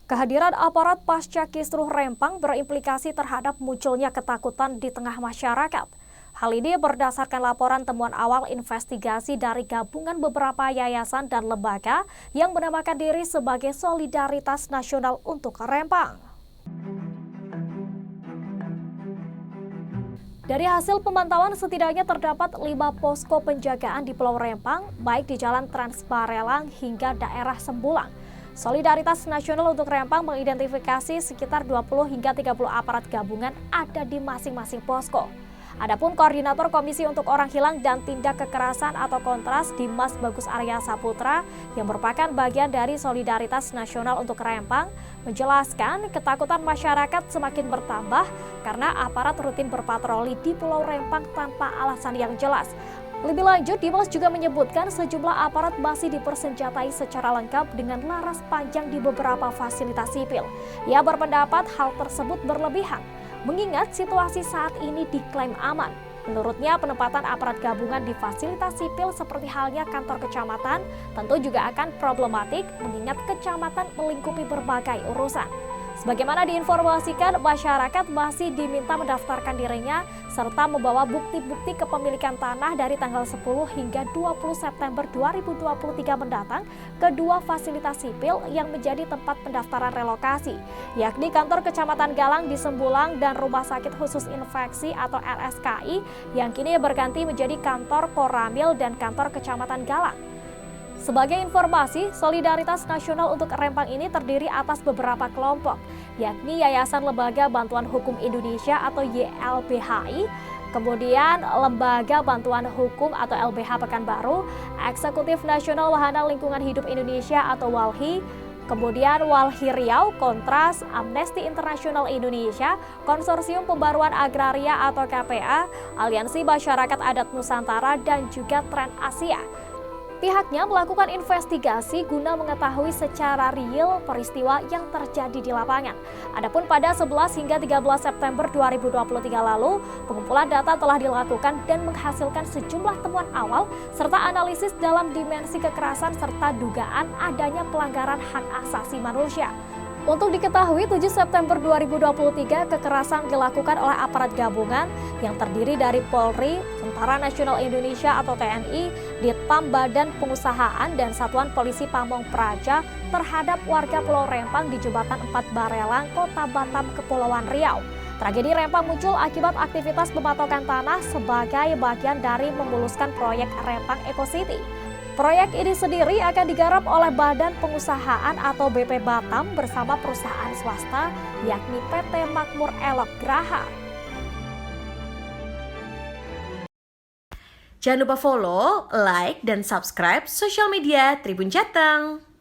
Kehadiran aparat pasca kisruh Rempang berimplikasi terhadap munculnya ketakutan di tengah masyarakat. Hal ini berdasarkan laporan temuan awal investigasi dari gabungan beberapa yayasan dan lembaga yang menamakan diri sebagai Solidaritas Nasional untuk Rempang. Dari hasil pemantauan, setidaknya terdapat 5 posko penjagaan di Pulau Rempang, baik di Jalan Trans Barelang hingga daerah Sembulang. Solidaritas Nasional untuk Rempang mengidentifikasi sekitar 20 hingga 30 aparat gabungan ada di masing-masing posko. Adapun Koordinator Komisi untuk Orang Hilang dan Tindak Kekerasan atau Kontras Dimas Bagus Arya Saputra yang merupakan bagian dari Solidaritas Nasional untuk Rempang menjelaskan ketakutan masyarakat semakin bertambah karena aparat rutin berpatroli di Pulau Rempang tanpa alasan yang jelas. Lebih lanjut, Dimas juga menyebutkan sejumlah aparat masih dipersenjatai secara lengkap dengan laras panjang di beberapa fasilitas sipil. Ia berpendapat hal tersebut berlebihan, mengingat situasi saat ini diklaim aman. Menurutnya, penempatan aparat gabungan di fasilitas sipil seperti halnya kantor kecamatan tentu juga akan problematik mengingat kecamatan melingkupi berbagai urusan. Sebagaimana diinformasikan, masyarakat masih diminta mendaftarkan dirinya serta membawa bukti-bukti kepemilikan tanah dari tanggal 10 hingga 20 September 2023 mendatang ke 2 fasilitas sipil yang menjadi tempat pendaftaran relokasi, yakni kantor Kecamatan Galang di Sembulang dan Rumah Sakit Khusus Infeksi atau RSKI yang kini berganti menjadi kantor Koramil dan kantor Kecamatan Galang. Sebagai informasi, Solidaritas Nasional untuk Rempang ini terdiri atas beberapa kelompok, yakni Yayasan Lembaga Bantuan Hukum Indonesia atau YLBHI, kemudian Lembaga Bantuan Hukum atau LBH Pekanbaru, Eksekutif Nasional Wahana Lingkungan Hidup Indonesia atau WALHI, kemudian Walhi Riau, Kontras, Amnesty International Indonesia, Konsorsium Pembaruan Agraria atau KPA, Aliansi Masyarakat Adat Nusantara, dan juga Tren Asia. Pihaknya melakukan investigasi guna mengetahui secara real peristiwa yang terjadi di lapangan. Adapun pada 11 hingga 13 September 2023 lalu, pengumpulan data telah dilakukan dan menghasilkan sejumlah temuan awal serta analisis dalam dimensi kekerasan serta dugaan adanya pelanggaran hak asasi manusia. Untuk diketahui, 7 September 2023 kekerasan dilakukan oleh aparat gabungan yang terdiri dari Polri, Tentara Nasional Indonesia atau TNI, Ditpam Badan Pengusahaan dan Satuan Polisi Pamong Praja terhadap warga Pulau Rempang di Jembatan 4 Barelang, Kota Batam, Kepulauan Riau. Tragedi Rempang muncul akibat aktivitas pematokan tanah sebagai bagian dari memuluskan proyek Rempang Eco City. Proyek ini sendiri akan digarap oleh Badan Pengusahaan atau BP Batam bersama perusahaan swasta yakni PT Makmur Elok Graha. Jangan lupa follow, like, dan subscribe sosial media Tribun Jateng.